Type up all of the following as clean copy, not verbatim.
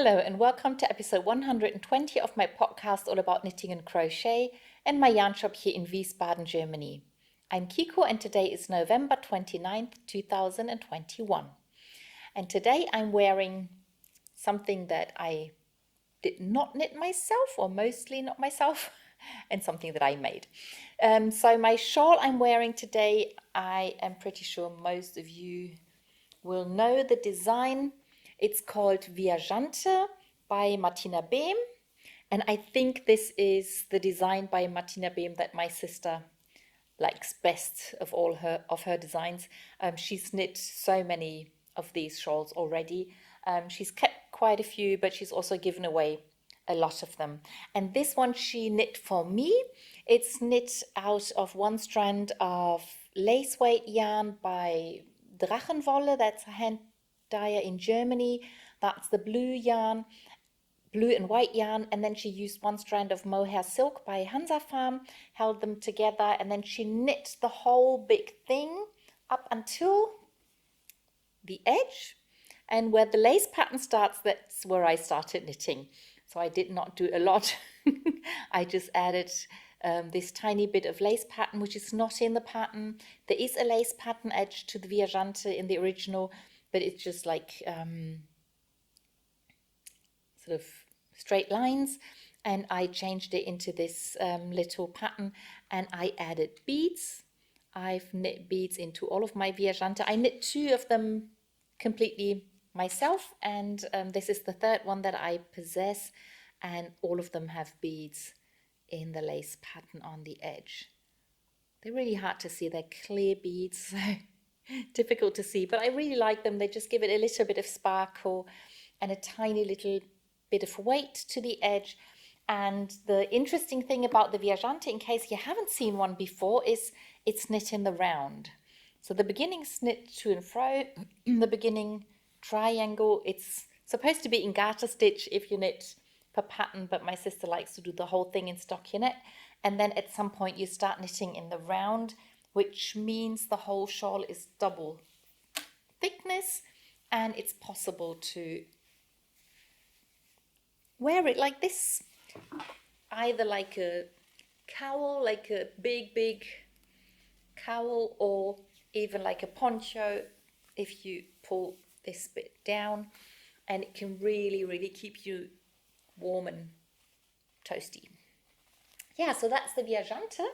Hello and welcome to episode 120 of my podcast all about knitting and crochet and my yarn shop here in Wiesbaden, Germany. I'm Kiko and today is November 29th, 2021. And today I'm wearing something that I did not knit myself, or mostly not myself, and something that I made. So my shawl I'm wearing today, I am pretty sure most of you will know the design. It's called Viajante by Martina Behm, and I think this is the design by Martina Behm that my sister likes best of all her designs. She's knit so many of these shawls already. She's kept quite a few, but she's also given away a lot of them. And this one she knit for me. It's knit out of one strand of lace weight yarn by Drachenwolle. That's a hand dyer in Germany. That's the blue yarn, blue and white yarn, and then she used one strand of mohair silk by Hansa Farm, held them together, and then she knit the whole big thing up until the edge, and where the lace pattern starts, that's where I started knitting. So I did not do a lot. I just added this tiny bit of lace pattern, which is not in the pattern. There is a lace pattern edge to the Viajante in the original, but it's just like sort of straight lines, and I changed it into this little pattern, and I added beads. I've knit beads into all of my Viajante. I knit two of them completely myself, and this is the third one that I possess, and all of them have beads in the lace pattern on the edge. They're really hard to see. They're clear beads, so difficult to see, but I really like them. They just give it a little bit of sparkle and a tiny little bit of weight to the edge. And the interesting thing about the Viajante, in case you haven't seen one before, is it's knit in the round. So the beginning's knit to and fro, the beginning triangle. It's supposed to be in garter stitch if you knit per pattern, but my sister likes to do the whole thing in stockinette. And then at some point you start knitting in the round, which means the whole shawl is double thickness, and it's possible to wear it like this, either like a cowl, like a big cowl, or even like a poncho if you pull this bit down, and it can really keep you warm and toasty. Yeah, so that's the Viajante.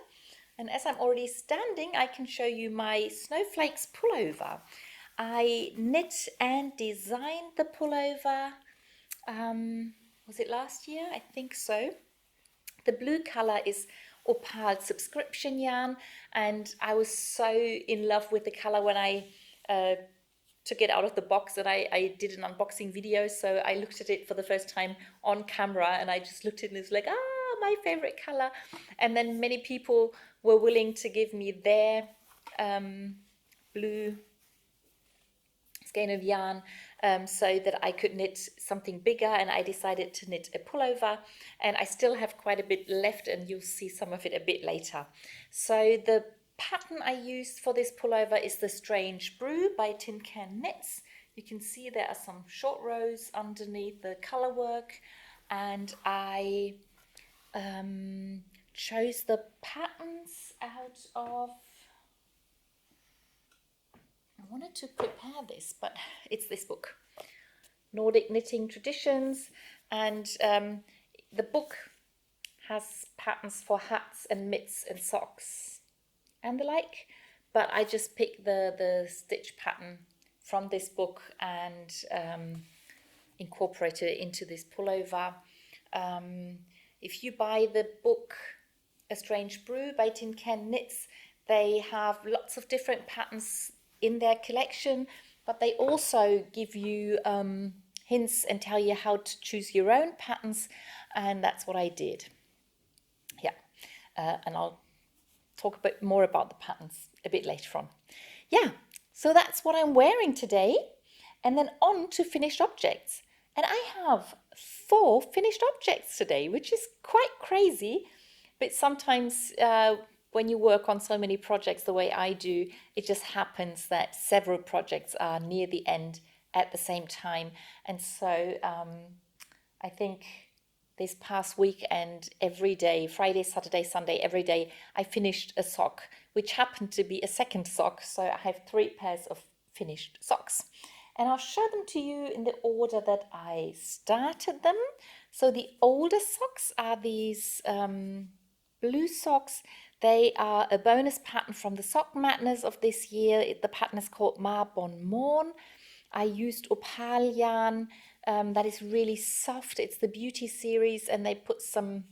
And as I'm already standing, I can show you my Snowflakes pullover. I knit and designed the pullover, was it last year? I think so. The blue color is Opal subscription yarn, and I was so in love with the color when I took it out of the box, and I did an unboxing video, so I looked at it for the first time on camera, and I just looked at it and it's like, my favorite color. And then many people were willing to give me their blue skein of yarn so that I could knit something bigger, and I decided to knit a pullover, and I still have quite a bit left, and you'll see some of it a bit later. So the pattern I used for this pullover is the Strange Brew by Tin Can Knits. You can see there are some short rows underneath the color work, and I chose the patterns out of, I wanted to prepare this, but it's this book, Nordic Knitting Traditions, and the book has patterns for hats and mitts and socks and the like, but I just picked the stitch pattern from this book and incorporated it into this pullover. If you buy the book A Strange Brew by Tin Can Knits, they have lots of different patterns in their collection, but they also give you hints and tell you how to choose your own patterns, and that's what I did. Yeah, and I'll talk a bit more about the patterns a bit later on. Yeah, so that's what I'm wearing today, and then on to finished objects. And I have 4 finished objects today, which is quite crazy, but sometimes when you work on so many projects the way I do, it just happens that several projects are near the end at the same time. And so I think this past weekend, every day, Friday, Saturday, Sunday, every day, I finished a sock, which happened to be a second sock. So I have 3 pairs of finished socks. And I'll show them to you in the order that I started them. So the older socks are these blue socks. They are a bonus pattern from the Sockmadness of this year. The pattern is called Ma Bon Mon. I used opal yarn. That is really soft. It's the beauty series, and they put some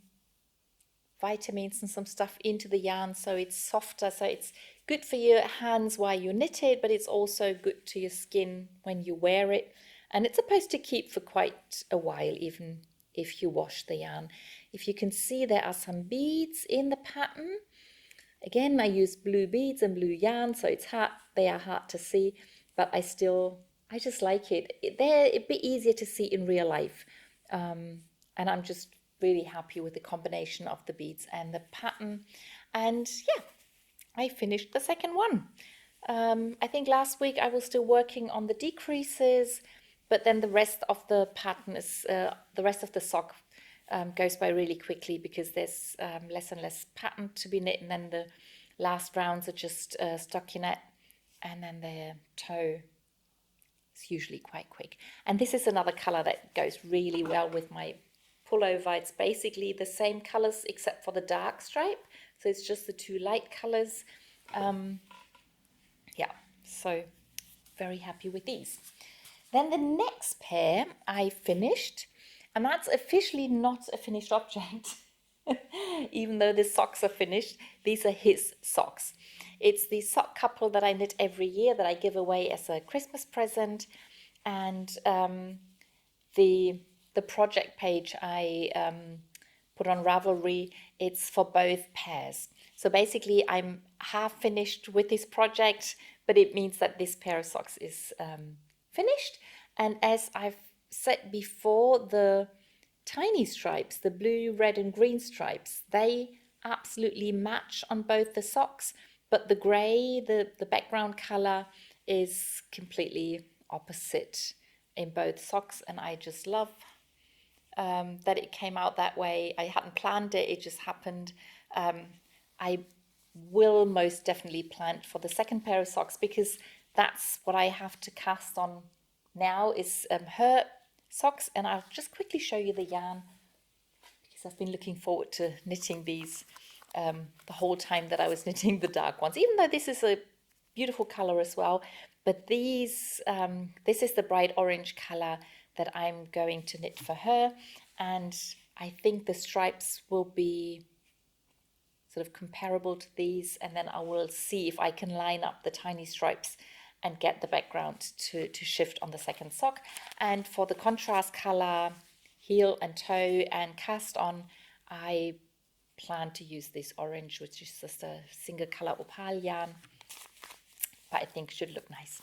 vitamins and some stuff into the yarn so it's softer, so it's good for your hands while you knit it, but it's also good to your skin when you wear it, and it's supposed to keep for quite a while even if you wash the yarn. If you can see, there are some beads in the pattern. Again, I use blue beads and blue yarn, so it's hard, they are hard to see, but I just like it. They're a bit easier to see in real life. And I'm just really happy with the combination of the beads and the pattern. And yeah, I finished the second one. I think last week I was still working on the decreases, but then the rest of the pattern is, the rest of the sock goes by really quickly because there's less and less pattern to be knit. And then the last rounds are just stockinette, and then the toe. It's usually quite quick. And this is another color that goes really well with my pullover. It's basically the same colors except for the dark stripe. So it's just the 2 light colors. Yeah, so very happy with these. Then the next pair I finished, and that's officially not a finished object. Even though the socks are finished, these are his socks. It's the sock couple that I knit every year that I give away as a Christmas present, and the project page I put on Ravelry, it's for both pairs. So basically I'm half finished with this project, but it means that this pair of socks is finished. And as I've said before, the tiny stripes, the blue, red and green stripes, they absolutely match on both the socks, but the grey, the background color, is completely opposite in both socks, and I just love that it came out that way. I hadn't planned it, it just happened. I will most definitely plan for the second pair of socks, because that's what I have to cast on now, is her socks. And I'll just quickly show you the yarn, because I've been looking forward to knitting these the whole time that I was knitting the dark ones, even though this is a beautiful color as well. But these, this is the bright orange color that I'm going to knit for her, and I think the stripes will be sort of comparable to these, and then I will see if I can line up the tiny stripes and get the background to shift on the second sock. And for the contrast color, heel and toe and cast on, I plan to use this orange, which is just a single color opal yarn, but I think should look nice.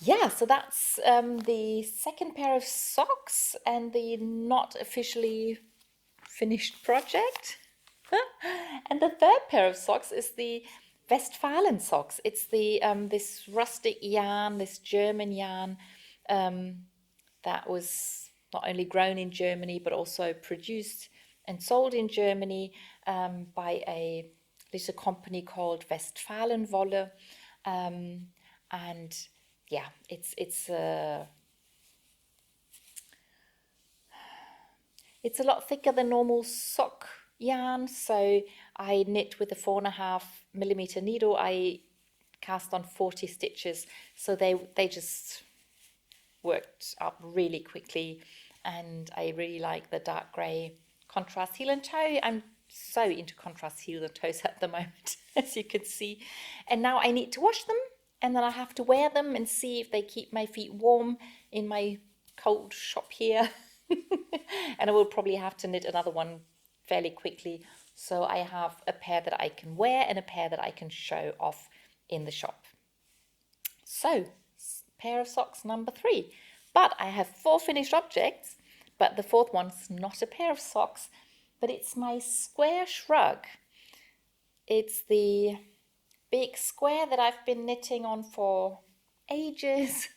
Yeah, so that's the second pair of socks and the not officially finished project. And the third pair of socks is the Westfalen socks. It's the this rustic yarn, this German yarn that was not only grown in Germany but also produced and sold in Germany by a little company called Westfalen Wolle, and yeah, it's a lot thicker than normal sock yarn. So I knit with a 4.5mm needle. I cast on 40 stitches, so they just worked up really quickly, and I really like the dark grey contrast heel and toe. I'm so into contrast heel and toes at the moment, as you can see. And now I need to wash them, and then I have to wear them and see if they keep my feet warm in my cold shop here. And I will probably have to knit another one fairly quickly, so I have a pair that I can wear and a pair that I can show off in the shop. So, pair of socks number 3. But I have 4 finished objects, but the fourth one's not a pair of socks, but it's my square shrug. It's the big square that I've been knitting on for ages.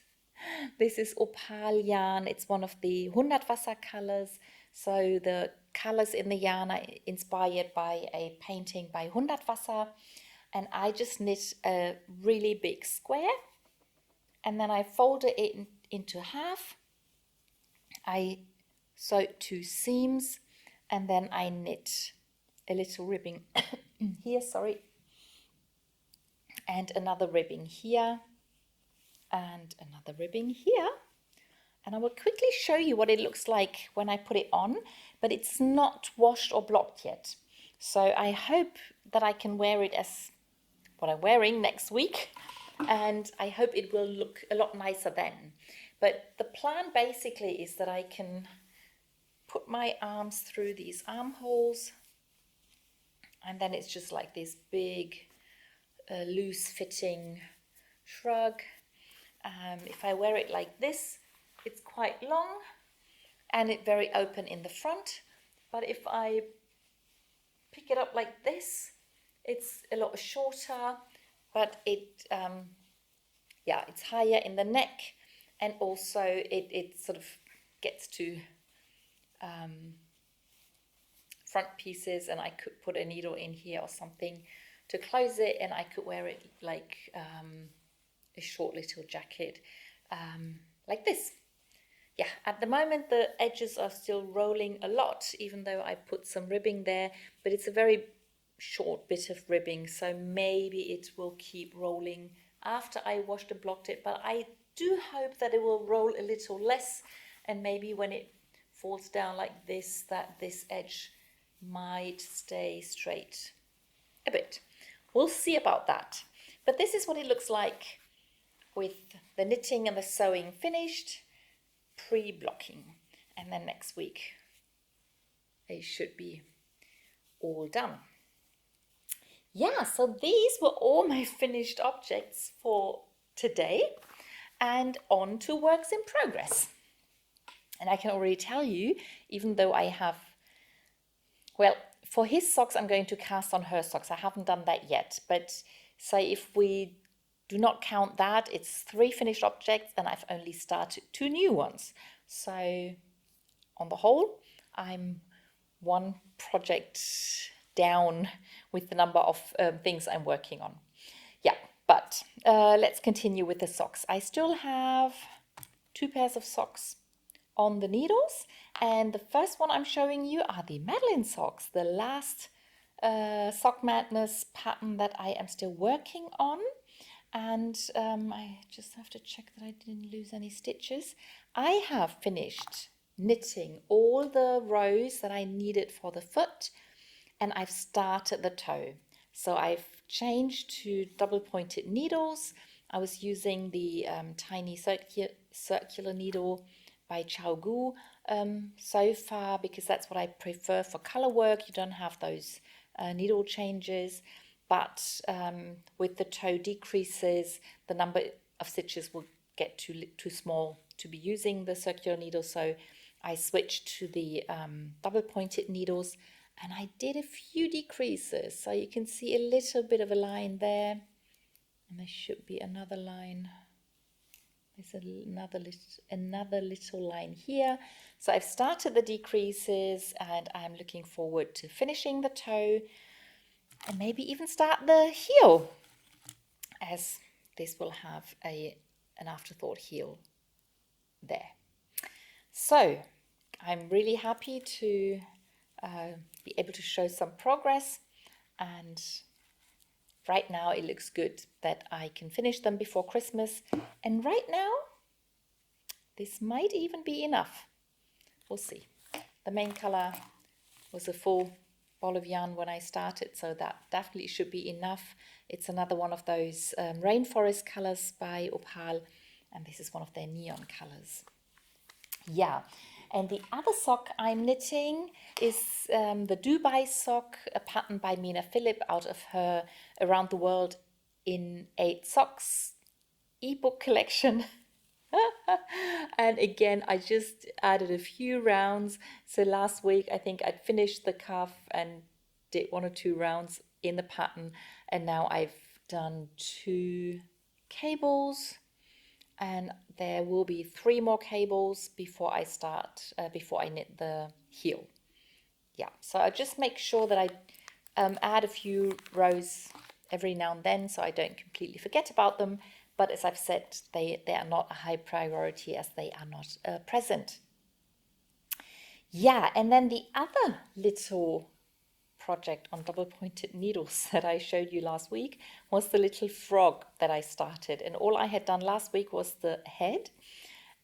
This is opal yarn. It's one of the 100 Wasser colors. So the colors in the yarn are inspired by a painting by 100 Wasser. And I just knit a really big square. And then I folded it into half. I sewed 2 seams. And then I knit a little ribbing here, sorry. And another ribbing here. And another ribbing here. And I will quickly show you what it looks like when I put it on, but it's not washed or blocked yet. So I hope that I can wear it as what I'm wearing next week, and I hope it will look a lot nicer then. But the plan basically is that I can put my arms through these armholes, and then it's just like this big loose fitting shrug. If I wear it like this, it's quite long and it's very open in the front. But if I pick it up like this, it's a lot shorter, but it's higher in the neck, and also it sort of gets to front pieces, and I could put a needle in here or something to close it, and I could wear it like a short little jacket like this. Yeah, at the moment the edges are still rolling a lot, even though I put some ribbing there, but it's a very short bit of ribbing, so maybe it will keep rolling after I washed and blocked it, but I do hope that it will roll a little less, and maybe when it falls down like this, that this edge might stay straight a bit. We'll see about that. But this is what it looks like with the knitting and the sewing finished, pre-blocking, and then next week they should be all done. Yeah, so these were all my finished objects for today, and on to works in progress. And I can already tell you, even though I have, well, for his socks I'm going to cast on her socks. I haven't done that yet, but say if we do not count that, it's 3 finished objects, and I've only started 2 new ones. So on the whole, I'm 1 project down with the number of things I'm working on. Yeah, but let's continue with the socks. I still have 2 pairs of socks on the needles, and the first one I'm showing you are the Madeline socks, the last Sockmadness pattern that I am still working on. And I just have to check that I didn't lose any stitches. I have finished knitting all the rows that I needed for the foot, and I've started the toe. So I've changed to double pointed needles. I was using the tiny circular needle by chiaogoo so far, because that's what I prefer for color work. You don't have those needle changes. But with the toe decreases, the number of stitches will get too small to be using the circular needle. So I switched to the double pointed needles, and I did a few decreases. So you can see a little bit of a line there, and there should be another line. There's another little line here. So I've started the decreases, and I'm looking forward to finishing the toe, and maybe even start the heel, as this will have an afterthought heel there. So I'm really happy to be able to show some progress, and right now it looks good that I can finish them before Christmas, and right now this might even be enough. We'll see. The main color was a full ball of yarn when I started, so that definitely should be enough. It's another one of those rainforest colors by Opal, and this is one of their neon colors. Yeah, and the other sock I'm knitting is the Dubai sock, a pattern by Mina Philipp out of her Around the World in 8 Socks ebook collection. And again, I just added a few rounds. So last week I think I'd finished the cuff and did 1 or 2 rounds in the pattern, and now I've done 2 cables, and there will be 3 more cables before I start, before I knit the heel. Yeah, so I just make sure that I add a few rows every now and then so I don't completely forget about them. But as I've said, they are not a high priority as they are not present. Yeah, and then the other little project on double pointed needles that I showed you last week was the little frog that I started. And all I had done last week was the head.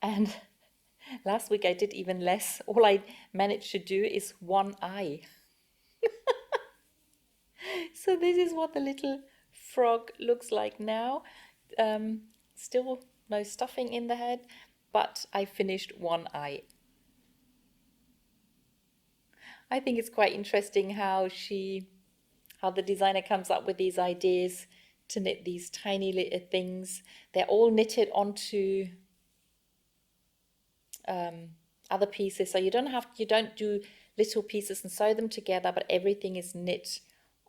And last week I did even less. All I managed to do is one eye. So this is what the little frog looks like now. Still no stuffing in the head, but I finished one eye. I think it's quite interesting how the designer comes up with these ideas to knit these tiny little things. They're all knitted onto other pieces, so you don't do little pieces and sew them together, but everything is knit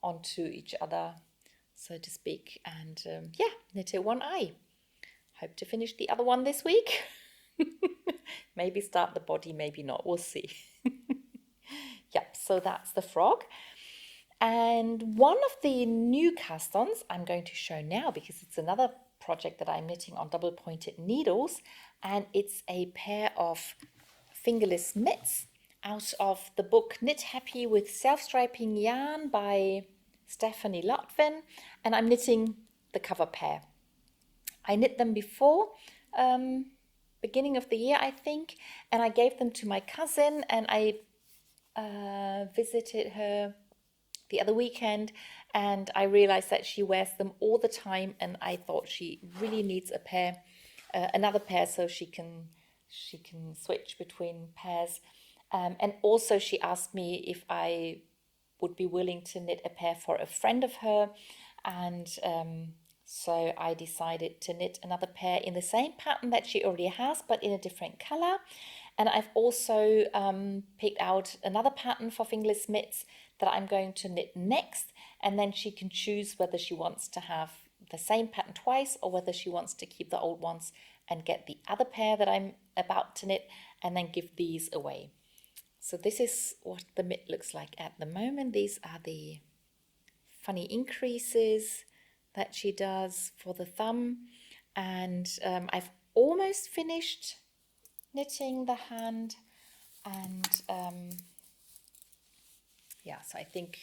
onto each other, so to speak. And yeah, knitted one eye. Hope to finish the other one this week. Maybe start the body, maybe not. We'll see. Yep, so that's the frog. And one of the new cast-ons I'm going to show now, because it's another project that I'm knitting on double pointed needles, and it's a pair of fingerless mitts out of the book Knit Happy with Self-Striping Yarn by Stephanie Lotvin, and I'm knitting the cover pair. I knit them before, beginning of the year I think, and I gave them to my cousin, and I visited her the other weekend, and I realized that she wears them all the time, and I thought she really needs a pair, another pair, so she can switch between pairs. And also she asked me if I would be willing to knit a pair for a friend of her, and so I decided to knit another pair in the same pattern that she already has, but in a different color. And I've also picked out another pattern for fingerless mitts that I'm going to knit next, and then she can choose whether she wants to have the same pattern twice or whether she wants to keep the old ones and get the other pair that I'm about to knit and then give these away. So this is what the mitt looks like at the moment. These are the funny increases that she does for the thumb, and I've almost finished knitting the hand, and yeah, so I think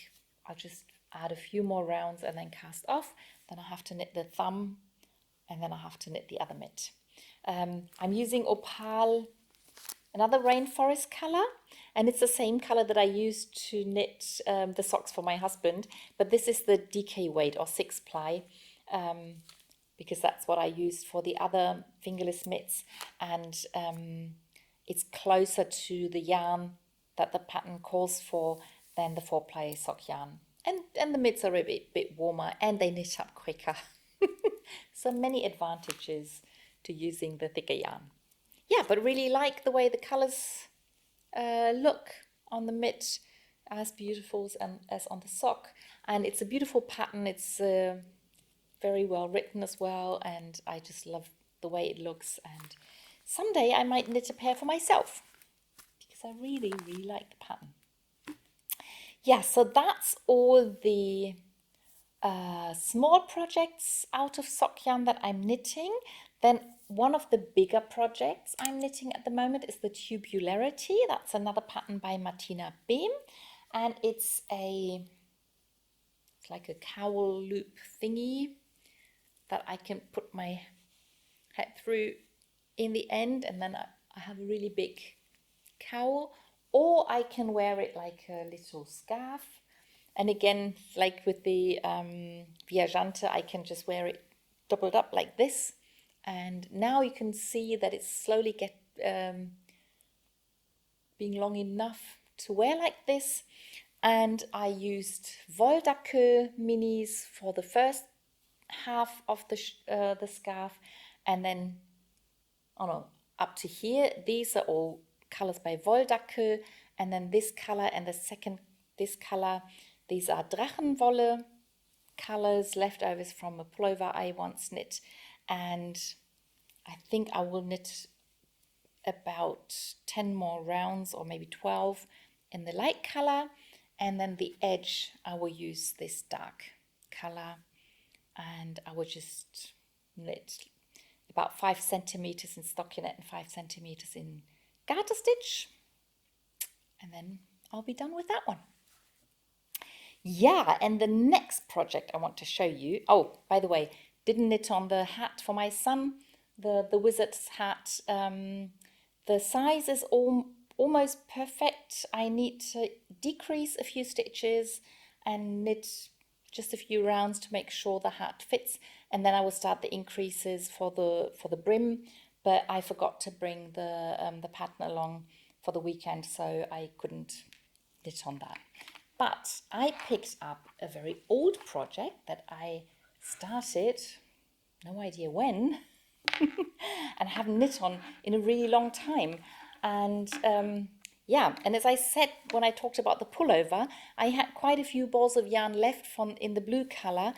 I'll just add a few more rounds and then cast off. Then I have to knit the thumb, and then I have to knit the other mitt. I'm using Opal, another rainforest color, and it's the same color that I used to knit the socks for my husband, but this is the DK weight or 6 ply, because that's what I used for the other fingerless mitts, and it's closer to the yarn that the pattern calls for than the 4 ply sock yarn, and the mitts are a bit warmer and they knit up quicker. So many advantages to using the thicker yarn. Yeah, but really like the way the colors look on the mitt, as beautiful as on the sock, and it's a beautiful pattern. It's very well written as well, and I just love the way it looks, and someday I might knit a pair for myself because I really like the pattern. Yeah, so that's all the small projects out of sock yarn that I'm knitting. Then one of the bigger projects I'm knitting at the moment is the Tubularity. That's another pattern by Martina Behm, and it's like a cowl loop thingy that I can put my head through in the end, and then I have a really big cowl, or I can wear it like a little scarf. And again, like with the Viajante, I can just wear it doubled up like this. And now you can see that it's slowly being long enough to wear like this. And I used Wolldackel minis for the first half of the scarf, and then up to here, these are all colors by Wolldackel, and then this color and this color, these are Drachenwolle colors, leftovers from a pullover I once knit, and I think I will knit about 10 more rounds or maybe 12 in the light color, and then the edge I will use this dark color, and I will just knit about 5 centimeters in stockinette and 5 centimeters in garter stitch, and then I'll be done with that one. Yeah, and the next project I want to show you, oh, by the way, didn't knit on the hat for my son, the wizard's hat. The size is almost perfect. I need to decrease a few stitches and knit just a few rounds to make sure the hat fits, and then I will start the increases for the brim, but I forgot to bring the pattern along for the weekend, so I couldn't knit on that. But I picked up a very old project that I started, no idea when, and haven't knit on in a really long time. And yeah, and as I said when I talked about the pullover, I had quite a few balls of yarn left in the blue color,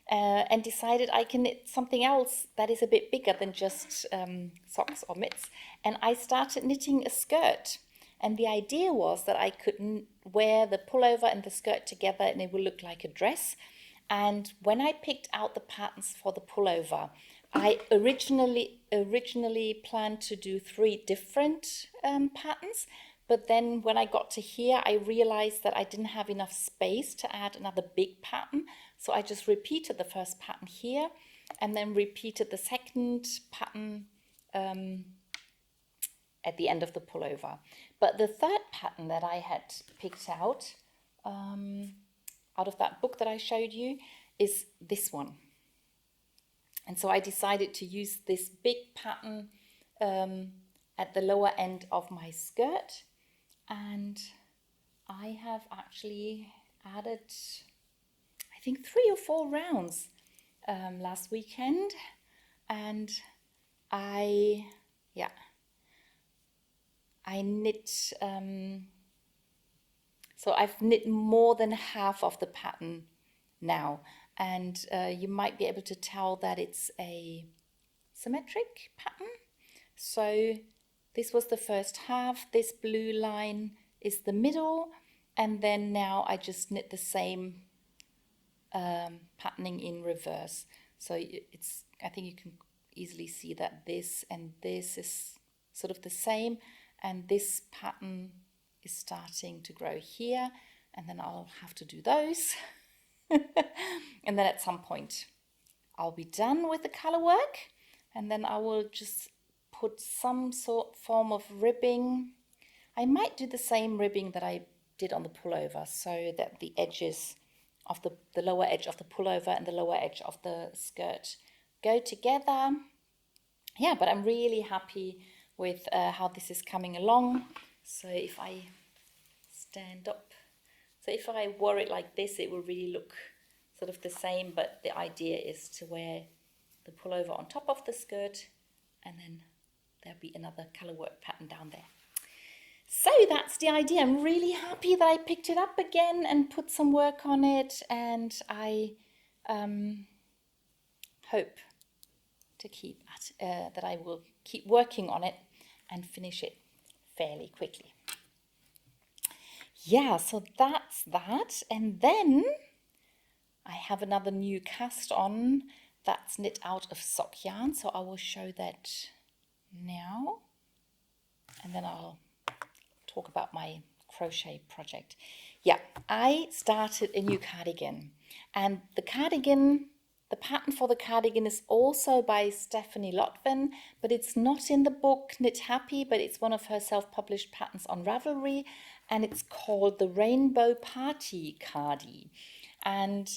and decided I can knit something else that is a bit bigger than just socks or mitts. And I started knitting a skirt. And the idea was that I could wear the pullover and the skirt together and it would look like a dress. And when I picked out the patterns for the pullover, I originally planned to do 3 different patterns. But then when I got to here, I realized that I didn't have enough space to add another big pattern. So I just repeated the first pattern here and then repeated the second pattern at the end of the pullover. But the third pattern that I had picked out of that book that I showed you is this one. And so I decided to use this big pattern at the lower end of my skirt, and I have actually added, I think, 3 or 4 rounds last weekend, and I knit, so I've knit more than half of the pattern now, and you might be able to tell that it's a symmetric pattern. So this was the first half, this blue line is the middle, and then now I just knit the same patterning in reverse. So it's, I think you can easily see that this and this is sort of the same, and this pattern is starting to grow here, and then I'll have to do those. And then at some point I'll be done with the color work, and then I will just put some form of ribbing. I might do the same ribbing that I did on the pullover, so that the edges of the lower edge of the pullover and the lower edge of the skirt go together. Yeah, but I'm really happy with how this is coming along. So if I stand up, so if I wore it like this, it will really look sort of the same, but the idea is to wear the pullover on top of the skirt, and then there'll be another color work pattern down there. So that's the idea. I'm really happy that I picked it up again and put some work on it, and I hope to keep at that I will keep working on it and finish it fairly quickly. Yeah, so that's that. And then I have another new cast on that's knit out of sock yarn, so I will show that now, and then I'll talk about my crochet project. Yeah, I started a new cardigan, and the pattern for the cardigan is also by Stephanie Lotven, but it's not in the book Knit Happy, but it's one of her self-published patterns on Ravelry, and it's called the Rainbow Party Cardi. And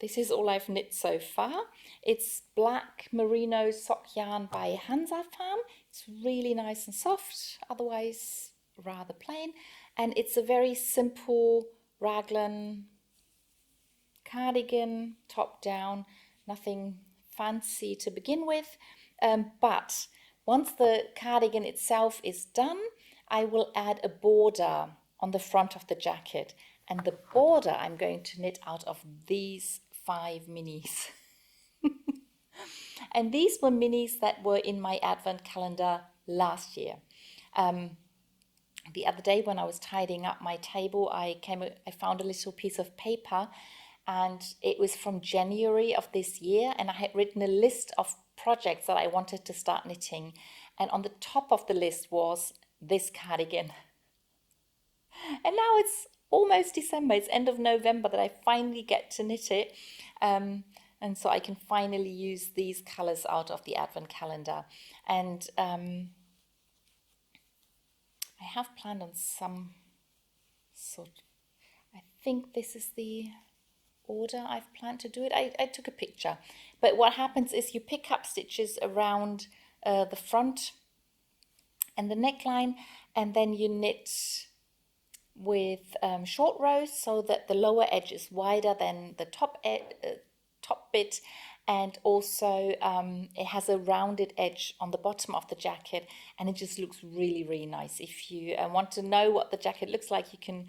this is all I've knit so far. It's black merino sock yarn by Hansa Farm. It's really nice and soft, otherwise rather plain, and it's a very simple raglan cardigan, top down, nothing fancy to begin with, but once the cardigan itself is done, I will add a border on the front of the jacket, and the border I'm going to knit out of these 5 minis. And these were minis that were in my advent calendar last year. The other day when I was tidying up my table, I found a little piece of paper, and it was from January of this year, and I had written a list of projects that I wanted to start knitting, and on the top of the list was this cardigan. And now it's almost December, it's end of November that I finally get to knit it, and so I can finally use these colors out of the advent calendar. And I have planned on some sort, I think this is the order I've planned to do it. I took a picture, but what happens is you pick up stitches around the front and the neckline, and then you knit with short rows so that the lower edge is wider than the top bit, and also it has a rounded edge on the bottom of the jacket, and it just looks really, really nice. If you want to know what the jacket looks like, you can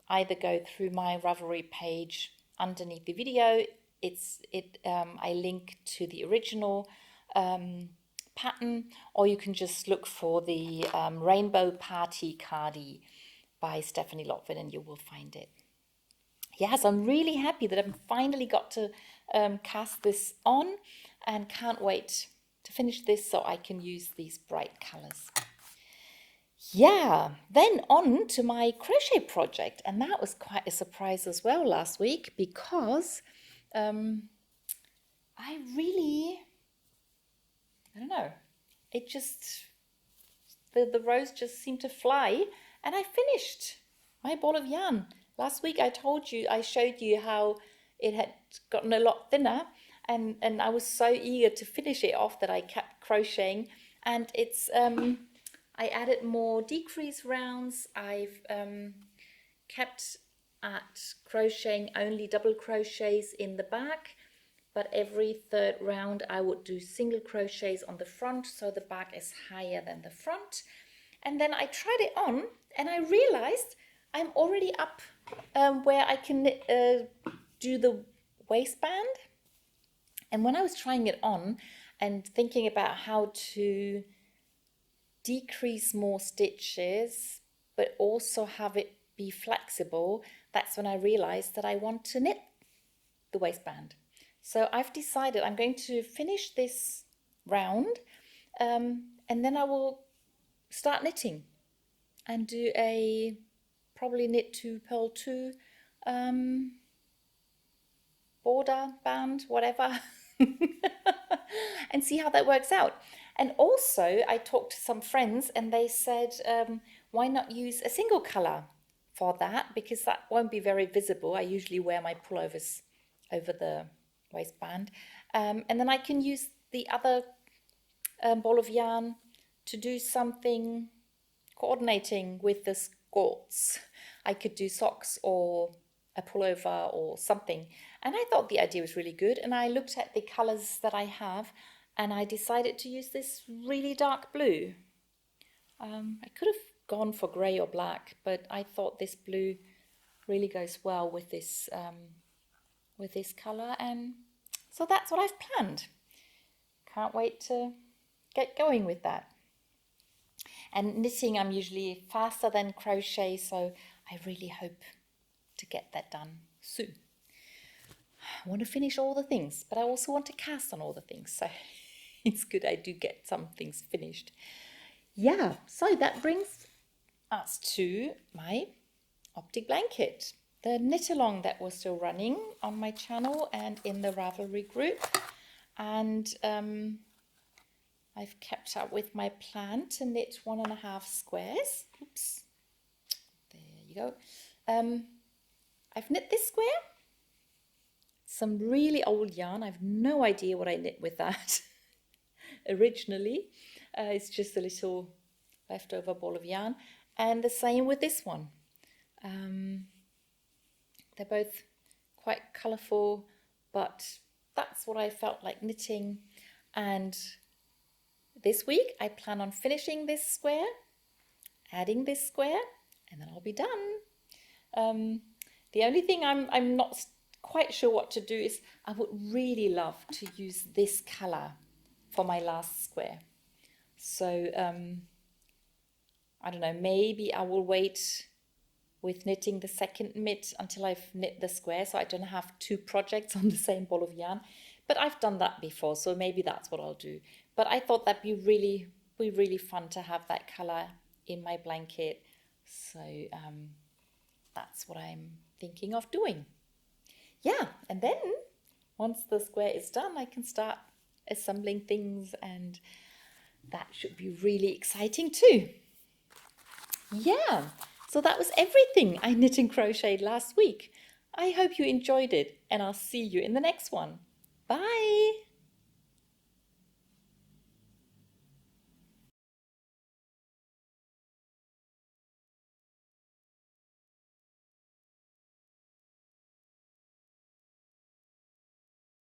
either go through my Ravelry page underneath the video. I link to the original pattern, or you can just look for the Rainbow Party Cardi by Stephanie Lockwood and you will find it. Yes, I'm really happy that I've finally got to cast this on, and can't wait to finish this so I can use these bright colors. Yeah, then on to my crochet project, and that was quite a surprise as well last week, because I don't know, it just, the rows just seemed to fly, and I finished my ball of yarn. Last week I showed you how it had gotten a lot thinner, and I was so eager to finish it off that I kept crocheting, and it's I added more decrease rounds. I've kept at crocheting only double crochets in the back, but every third round I would do single crochets on the front so the back is higher than the front. And then I tried it on and I realized I'm already up where I can do the waistband. And when I was trying it on and thinking about how to decrease more stitches but also have it be flexible, that's when I realized that I want to knit the waistband. So I've decided I'm going to finish this round and then I will start knitting and do probably knit 2, purl 2, border band, whatever, and see how that works out. And also I talked to some friends and they said, why not use a single color for that, because that won't be very visible. I usually wear my pullovers over the waistband, and then I can use the other ball of yarn to do something coordinating with the skirts. I could do socks or a pullover or something, and I thought the idea was really good, and I looked at the colors that I have and I decided to use this really dark blue. I could have gone for grey or black, but I thought this blue really goes well with this color, and so that's what I've planned. Can't wait to get going with that. And knitting, I'm usually faster than crochet, so I really hope to get that done soon. I want to finish all the things, but I also want to cast on all the things, so it's good I do get some things finished. Yeah, so that brings us to my Optic Blanket, the knit along that was still running on my channel and in the Ravelry group, and I've kept up with my plan to knit 1.5 squares. Oops, there you go. I've knit this square, some really old yarn. I've no idea what I knit with that originally. It's just a little leftover ball of yarn, and the same with this one. They're both quite colourful, but that's what I felt like knitting. And this week I plan on finishing this square, adding this square, and then I'll be done. The only thing I'm not quite sure what to do is I would really love to use this color for my last square. So I don't know, maybe I will wait with knitting the second mitt until I've knit the square, so I don't have two projects on the same ball of yarn. But I've done that before, so maybe that's what I'll do. But I thought that'd be really fun to have that color in my blanket. So that's what I'm thinking of doing. Yeah, and then once the square is done, I can start assembling things, and that should be really exciting too. Yeah, so that was everything I knit and crocheted last week. I hope you enjoyed it, and I'll see you in the next one. Bye!